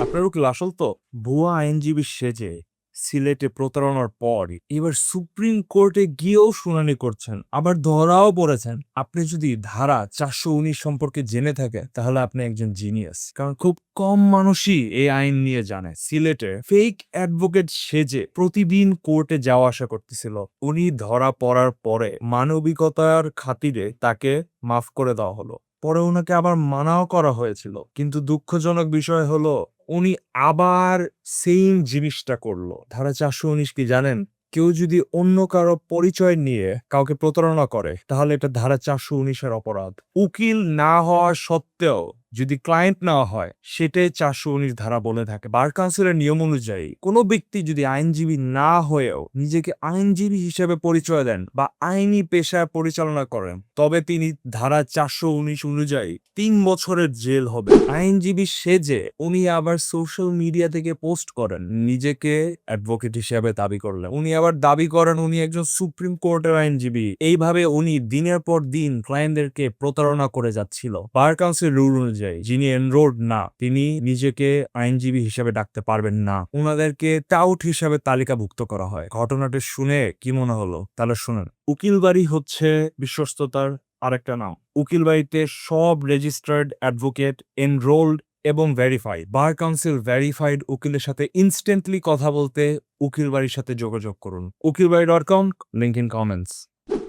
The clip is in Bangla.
আপনার উকিল আসল তো ভুয়া আইনজীবী সেজে সিলেটে প্রতারণার পর এবার সুপ্রিম কোর্টে গিয়েও শুনানি করছেন, আবার ধরাও পড়েছেন। আপনি যদি ধারা 419 সম্পর্কে জেনে থাকেন তাহলে আপনি একজন জিনিয়াস, কারণ খুব কম মানুষই এই আইন নিয়ে জানে। সিলেটে ফেক অ্যাডভোকেট সেজে প্রতিদিন কোর্টে যাওয়া আসা করতেছিল। উনি ধরা পড়ার পরে মানবিকতার খাতিরে তাকে মাফ করে দেওয়া হলো, পরে ওনাকে আবার মানাও করা হয়েছিল। কিন্তু দুঃখজনক বিষয় হলো উনি আবার সেম জিনিসটা করলো। ধারা 419 কি জানেন? কেউ যদি অন্য কারো পরিচয় নিয়ে কাউকে প্রতারণা করে তাহলে এটা ধারা 419-এর অপরাধ। উকিল না হওয়া সত্ত্বেও যদি ক্লায়েন্ট নেওয়া হয় সেটাই 419 ধারা বলে থাকে। বার কাউন্সিলের নিয়ম অনুযায়ী কোনো ব্যক্তি যদি আইনজীবী না হয়েও নিজেকে আইনজীবী হিসেবে পরিচয় দেন বা আইনি পেশায় পরিচালনা করেন তবে তিনি ধারা 419 অনুযায়ী 3 বছরের জেল হবে। আইনজীবী সেজে উনি আবার সোশ্যাল মিডিয়া থেকে পোস্ট করেন নিজেকে অ্যাডভোকেট হিসেবে দাবি করলেন। উনি আবার দাবি করেন উনি একজন সুপ্রিম কোর্টের আইনজীবী। এইভাবে উনি দিনের পর দিন ক্লায়েন্টদেরকে প্রতারণা করে যাচ্ছিল। বার কাউন্সিল রুল অনুযায়ী যিনি এনরোলড না তিনি নিজেকে আইনজীবী হিসেবে ডাকতে পারবেন না। ওনাদেরকে টাউট হিসাবে তালিকাভুক্ত করা হয়। ঘটনাটা শুনে কি মনে হলো তাহলে শুনেন। উকিল বাড়ি হচ্ছে বিশ্বস্ততার আরেকটা নাম। উকিল বাড়িতে সব রেজিস্টার্ড অ্যাডভোকেট এনরোলড এবং ভেরিফাইড। বার কাউন্সিল ভেরিফাইড উকিলের সাথে ইনস্ট্যান্টলি কথা বলতে উকিল বাড়ির সাথে যোগাযোগ করুন। উকিলবাড়ি.com, লিংক ইন কমেন্টস।